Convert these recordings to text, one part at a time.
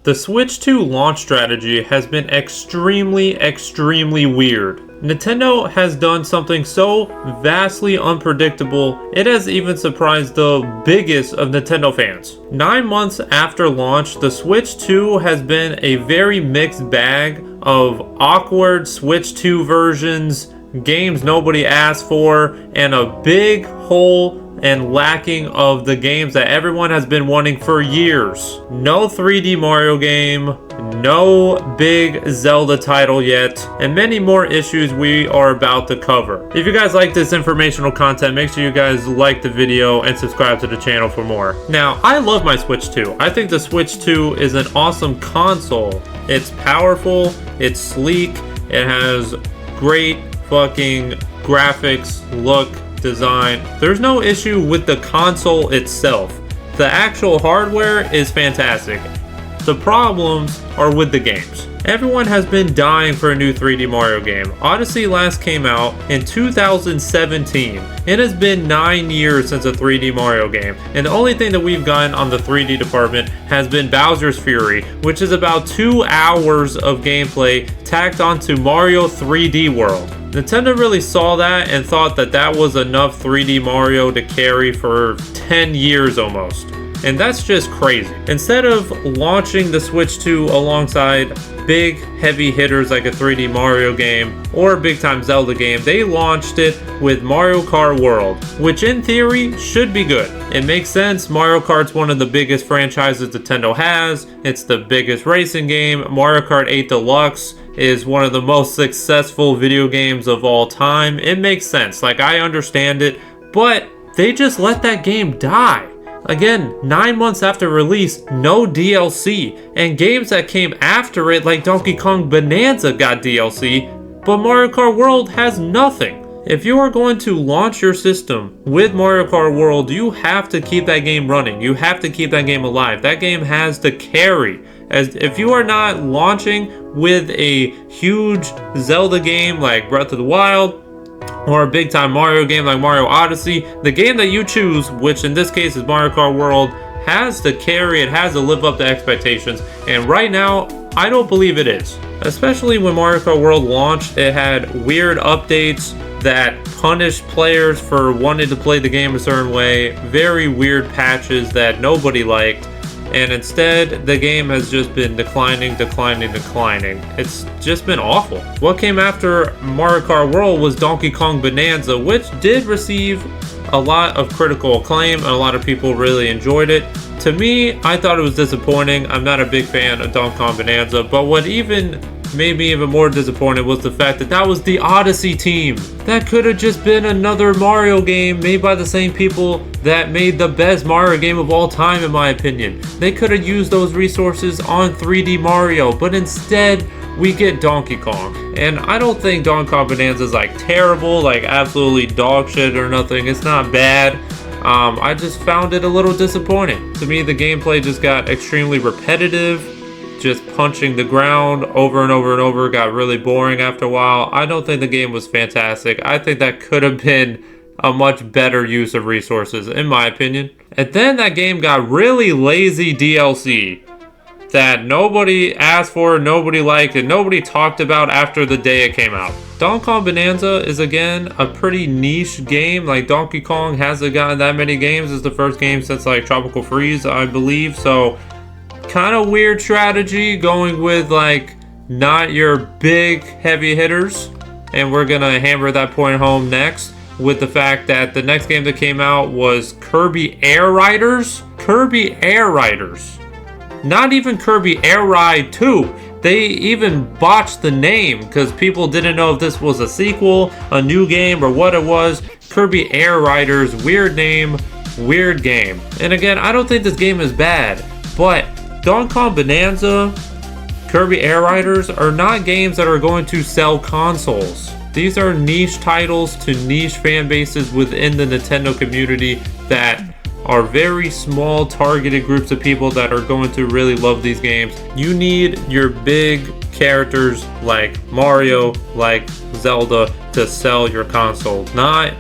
The Switch 2 launch strategy has been extremely weird. Nintendo has done something so vastly unpredictable, it has even surprised the biggest of Nintendo fans. 9 months after launch, the Switch 2 has been a very mixed bag of awkward Switch 2 versions, games nobody asked for, and a big hole and lacking of the games that everyone has been wanting for years. No 3D Mario game, no big Zelda title yet, and many more issues we are about to cover. If you guys like this informational content, make sure you guys like the video and subscribe to the channel for more. Now, I love my Switch 2. I think the Switch 2 is an awesome console. It's powerful, it's sleek, it has great fucking graphics, look, design. There's no issue with the console itself. The actual hardware is fantastic. The problems are with the games. Everyone has been dying for a new 3D Mario game. Odyssey last came out in 2017. It has been 9 years since a 3D Mario game, and the only thing that we've gotten on the 3D department has been Bowser's Fury, which is about 2 hours of gameplay tacked onto Mario 3D World. Nintendo really saw that and thought that that was enough 3D Mario to carry for 10 years almost. And that's just crazy. Instead of launching the Switch 2 alongside big heavy hitters like a 3D Mario game or a big time Zelda game, they launched it with Mario Kart World, which in theory should be good. It makes sense. Mario Kart's one of the biggest franchises Nintendo has. It's the biggest racing game. Mario Kart 8 Deluxe is one of the most successful video games of all time. It makes sense. Like, I understand it, but they just let that game die. Again, 9 months after release, no DLC, and games that came after it like Donkey Kong Bonanza got DLC, but Mario Kart World has nothing. If you are going to launch your system with Mario Kart World, you have to keep that game running. You have to keep that game alive. That game has to carry. As if you are not launching with a huge Zelda game like Breath of the Wild, or a big time Mario game like Mario Odyssey, the game that you choose, which in this case is Mario Kart World, has to carry, it has to live up to expectations, and right now, I don't believe it is. Especially when Mario Kart World launched, it had weird updates that punished players for wanting to play the game a certain way, very weird patches that nobody liked, and instead, the game has just been declining. It's just been awful. What came after Mario Kart World was Donkey Kong Bonanza, which did receive a lot of critical acclaim, and a lot of people really enjoyed it. To me, I thought it was disappointing. I'm not a big fan of Donkey Kong Bonanza, but what even made me even more disappointed was the fact that that was the Odyssey team. That could have just been another Mario game made by the same people that made the best Mario game of all time, in my opinion. They could have used those resources on 3D Mario, but instead we get Donkey Kong. And I don't think Donkey Kong Bonanza is like terrible, like absolutely dog shit or nothing. It's not bad. I just found it a little disappointing. To me, the gameplay just got extremely repetitive. Just punching the ground over and over and over got really boring after a while. I don't think the game was fantastic. I think that could have been a much better use of resources, in my opinion. And then that game got really lazy DLC that nobody asked for, nobody liked, and nobody talked about after the day it came out. Donkey Kong Bonanza is, again, a pretty niche game. Like, Donkey Kong hasn't gotten that many games. It's the first game since, like, Tropical Freeze, I believe. So, kind of weird strategy going with, like, not your big heavy hitters. And we're going to hammer that point home next with the fact that the next game that came out was Kirby Air Riders. Kirby Air Riders. Not even Kirby Air Ride 2. They even botched the name because people didn't know if this was a sequel, a new game, or what it was. Kirby Air Riders, weird name, weird game. And again, I don't think this game is bad, but Donkey Kong Bonanza, Kirby Air Riders are not games that are going to sell consoles. These are niche titles to niche fan bases within the Nintendo community that are very small targeted groups of people that are going to really love these games. You need your big characters like Mario, like Zelda to sell your console, not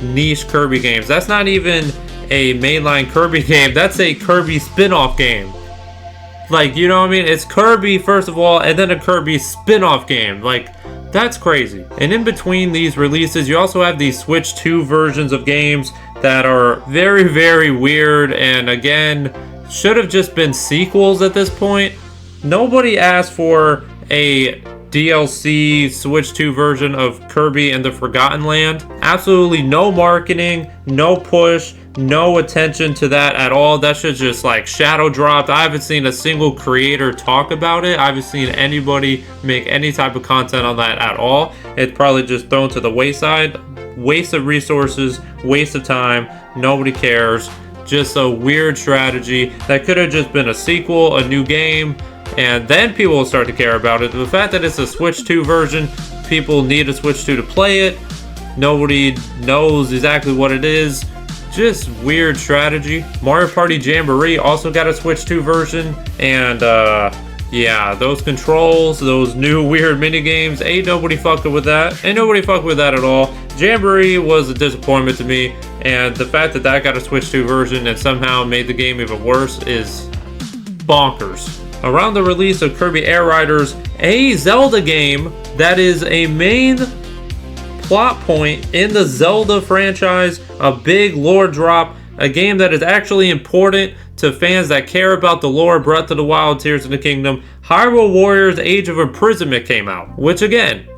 niche Kirby games. That's not even a mainline Kirby game. That's a Kirby spin-off game. Like, you know what I mean? It's Kirby, first of all, and then a Kirby spin-off game. Like, that's crazy. And in between these releases, you also have these Switch 2 versions of games that are very, very weird, and again, should have just been sequels at this point. Nobody asked for a DLC Switch 2 version of Kirby and the Forgotten Land. Absolutely no marketing, no push, no attention to that at all. That shit just like shadow dropped. I haven't seen a single creator talk about it. I haven't seen anybody make any type of content on that at all. It's probably just thrown to the wayside. Waste of resources, waste of time, nobody cares. Just a weird strategy that could have just been a sequel, a new game, and then people will start to care about it. The fact that it's a Switch 2 version, people need a Switch 2 to play it. Nobody knows exactly what it is. Just weird strategy. Mario Party Jamboree also got a Switch 2 version, and yeah, those controls, those new weird mini games, ain't nobody fucking with that. Ain't nobody fucking with that at all. Jamboree was a disappointment to me, and the fact that that got a Switch 2 version and somehow made the game even worse is bonkers. Around the release of Kirby Air Riders, a Zelda game that is a main plot point in the Zelda franchise, a big lore drop, a game that is actually important to fans that care about the lore. Breath of the Wild, Tears of the Kingdom, Hyrule Warriors Age of Imprisonment came out, which again,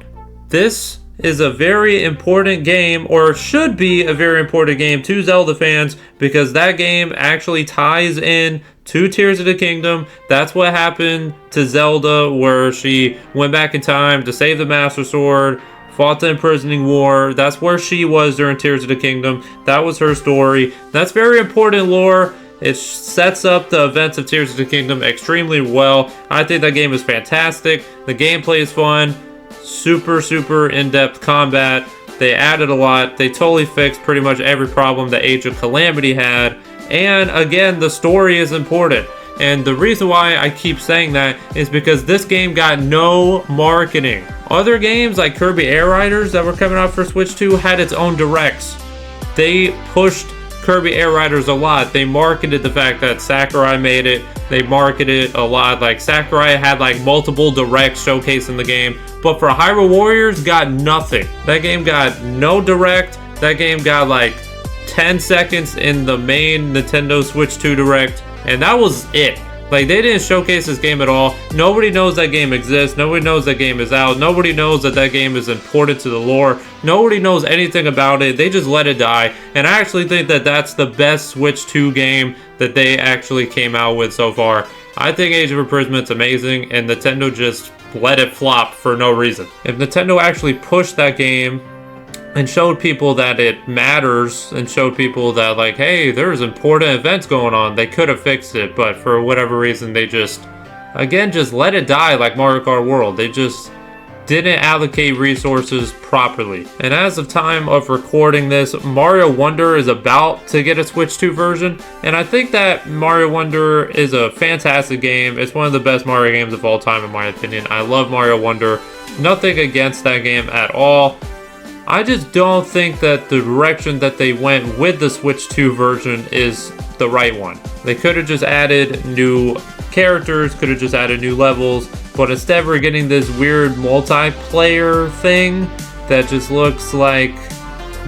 this is a very important game, or should be a very important game to Zelda fans, because that game actually ties in to Tears of the Kingdom. That's what happened to Zelda, where she went back in time to save the Master Sword, fought the imprisoning war. That's where she was during Tears of the Kingdom. That was her story. That's very important lore. It sets up the events of Tears of the Kingdom extremely well. I think that game is fantastic. The gameplay is fun. Super in-depth combat. They added a lot. They totally fixed pretty much every problem that Age of Calamity had. And again, the story is important. And the reason why I keep saying that is because this game got no marketing. Other games like Kirby Air Riders that were coming out for Switch 2 had its own directs. They pushed Kirby Air Riders a lot. They marketed the fact that Sakurai made it. They marketed a lot. Like Sakurai had like multiple directs showcasing the game. But for Hyrule Warriors, got nothing. That game got no direct. That game got like 10 seconds in the main Nintendo Switch 2 direct. And that was it. Like, they didn't showcase this game at all. Nobody knows that game exists. Nobody knows that game is out. Nobody knows that that game is important to the lore. Nobody knows anything about it. They just let it die. And I actually think that that's the best Switch 2 game that they actually came out with so far. I think Age of Imprisoment's amazing, and Nintendo just let it flop for no reason. If Nintendo actually pushed that game and showed people that it matters, and showed people that, like, hey, there's important events going on, they could have fixed it. But for whatever reason, they just, again, just let it die like Mario Kart World. They just didn't allocate resources properly. And as of time of recording this, Mario Wonder is about to get a Switch 2 version, and I think that Mario Wonder is a fantastic game. It's one of the best Mario games of all time, in my opinion. I love Mario Wonder. Nothing against that game at all. I just don't think that the direction that they went with the Switch 2 version is the right one. They could have just added new characters, could have just added new levels, but instead we're getting this weird multiplayer thing that just looks like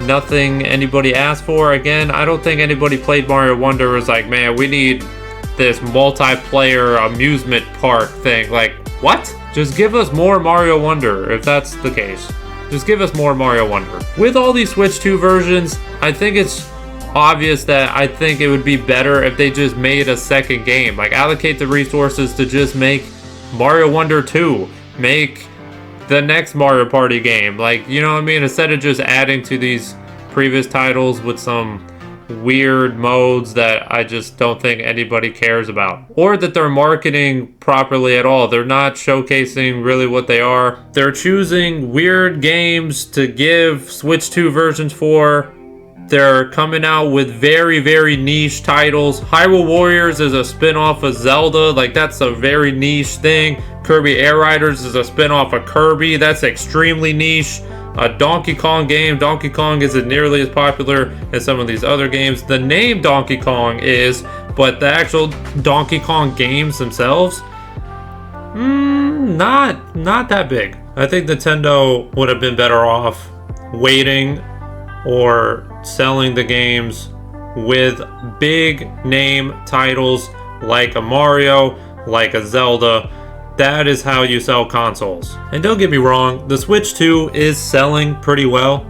nothing anybody asked for. Again, I don't think anybody played Mario Wonder was like, man, we need this multiplayer amusement park thing. Like, what? Just give us more Mario Wonder if that's the case. Just give us more Mario Wonder. With all these Switch 2 versions, I think it's obvious that I think it would be better if they just made a second game. Like, allocate the resources to just make Mario Wonder 2. Make the next Mario Party game. Like, you know what I mean? Instead of just adding to these previous titles with some weird modes that I just don't think anybody cares about, or that they're marketing properly at all. They're not showcasing really what they are. They're choosing weird games to give Switch 2 versions for. They're coming out with very niche titles. Hyrule Warriors is a spin-off of Zelda. Like, that's a very niche thing. Kirby Air Riders is a spin-off of Kirby. That's extremely niche. A Donkey Kong game. Donkey Kong isn't nearly as popular as some of these other games. The name Donkey Kong is, but the actual Donkey Kong games themselves, not that big. I think Nintendo would have been better off waiting or selling the games with big name titles like a Mario, like a Zelda. That is how you sell consoles. And don't get me wrong, the Switch 2 is selling pretty well,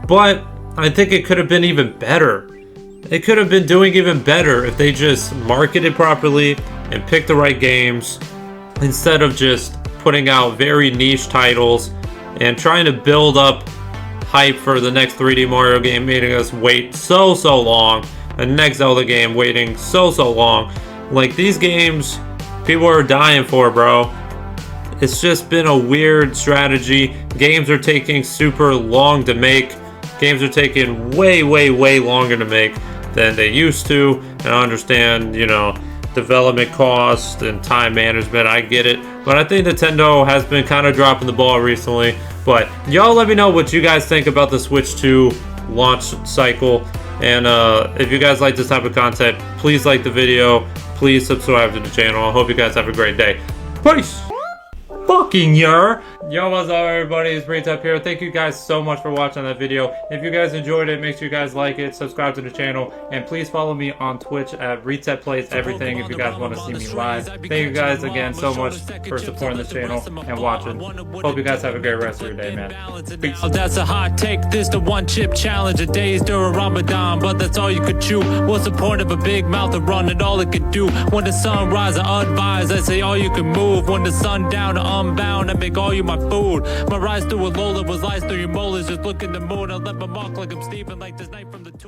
but I think it could have been even better. It could have been doing even better if they just marketed properly and picked the right games instead of just putting out very niche titles and trying to build up hype for the next 3D Mario game, making us wait so long. The next Zelda game waiting so long. Like, these games, people are dying for, bro. It's just been a weird strategy. Games are taking super long to make. Games are taking way longer to make than they used to. And I understand, you know, development cost and time management, I get it. But I think Nintendo has been kind of dropping the ball recently. But y'all let me know what you guys think about the Switch 2 launch cycle. And if you guys like this type of content, please like the video. Please subscribe to the channel. I hope you guys have a great day. Peace! Fucking yer! Yo, what's up, everybody? It's Breetep here. Thank you guys so much for watching that video. If you guys enjoyed it, make sure you guys like it, subscribe to the channel, and please follow me on Twitch at Breetep Plays Everything if you guys want to see me live. Thank you guys again so much for supporting the channel and watching. Hope you guys have a great rest of your day, man. Peace. That's a hot take. This the one chip challenge. A days during Ramadan, but that's all you could chew. What's the point of a big mouth to run and all it could do? When the sun rises, unadvised, I say all you can move. When the sun down, unbound, I make all you my food. My rise through a Lola was lies through your molars. Just look in the moon, I let my mark like I'm Steven, like this night from the tomb.